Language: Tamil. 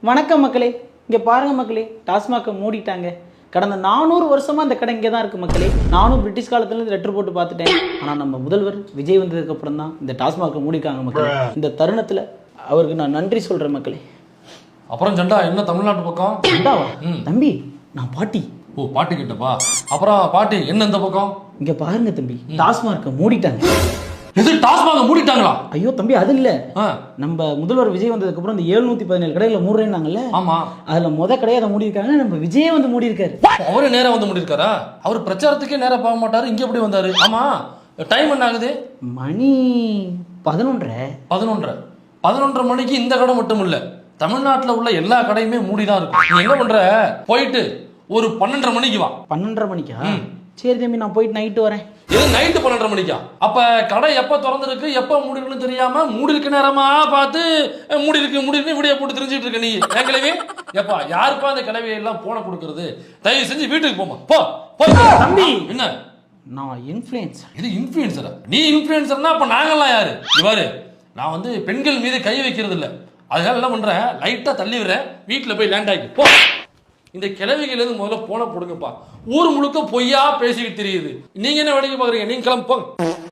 வணக்கம் மக்களே. இங்கே பாருங்க மக்களே, டாஸ்மாகை மூடிட்டாங்க. கடந்த 400 வருஷமாக அந்த கடை இங்கே தான் இருக்குது மக்களே. நானும் பிரிட்டிஷ் காலத்துலேருந்து லெட்டர் போட்டு பார்த்துட்டேன். ஆனால் நம்ம முதல்வர் விஜய் வந்ததுக்கு அப்புறம் தான் இந்த டாஸ்மாகை மூடிட்டாங்க மக்களே. இந்த தருணத்தில் அவருக்கு நான் நன்றி சொல்கிறேன் மக்களே. அப்புறம் ஜெண்டா என்ன தமிழ்நாட்டு பக்கம்? ஜெண்டாவா? தம்பி, நான் பாட்டி. ஓ, பாட்டி கிட்டப்பா. அப்புறம் பாட்டி என்ன இந்த பக்கம்? இங்கே பாருங்க தம்பி, டாஸ்மாகை மூடிட்டாங்க. இது டாஸ்மாக மூடிட்டாங்களா? ஐயோ தம்பி, அது இல்லை. நம்ம முதல்வர் விஜய் வந்ததுக்கு அப்புறம் இந்த 717 கடைகளை மூடுறேன்னாங்கல்ல. ஆமா, அதுல கடையை அதை மூடி இருக்காங்க. நம்ம விஜயே வந்து மூடி இருக்காரு. அவரு நேரா வந்து மூடி இருக்காரா? அவர் பிரச்சாரத்துக்கே நேரா போக மாட்டாரு, இங்க எப்படி வந்தாரு? ஆமா, டைம் என்ன ஆகுது? மணி 11:30. 11:30 மணிக்கு இந்த கடை மட்டும் இல்ல, தமிழ்நாட்டுல உள்ள எல்லா கடையுமே மூடிதான் இருக்கும். நீ என்ன பண்ற? போயிட்டு ஒரு 12:30 மணிக்கு வா. 12:30 மணிக்கா? சரி தம்பி, நான் போயிட்டு நைட்டு வரேன். இது நைட்டு 12:30 மணிக்கா? அப்ப கடை எப்ப திறந்துருக்கு எப்ப மூடி இருக்குன்னு தெரியாம மூடி இருக்க நேரமா பார்த்து மூடி இருக்கு வீடியோ போட்டு தெரிஞ்சுட்டு இருக்க நீ. என் கிளவி எப்பா யாருப்பா அந்த கிளவியை எல்லாம் போன கொடுக்கறது? தயவு செஞ்சு வீட்டுக்கு போமா. போ தம்பி. என்ன? நான் இன்ஃப்ளூயன்சர். இது இன்ஃப்ளூயன்சரா? நீ இன்ஃப்ளூயன்சர்னா அப்ப நாங்கெல்லாம் யாரு? இவாரு நான் வந்து பெண்கள் மீது கை வைக்கிறது இல்ல, அதனால என்ன பண்றேன், லைட்டா தள்ளி விடுறேன், வீட்டுல போய் லேண்ட் ஆகி போ. இந்த கிழவிகள் இருந்து முதல்ல போன போடுங்கப்பா. ஊர் முழுக்க பொய்யா பேசிக்கிட்டு தெரியுது. நீங்க என்ன வேலைக்கு பாக்குறீங்க? நீங்க கிளம்பு போங்க.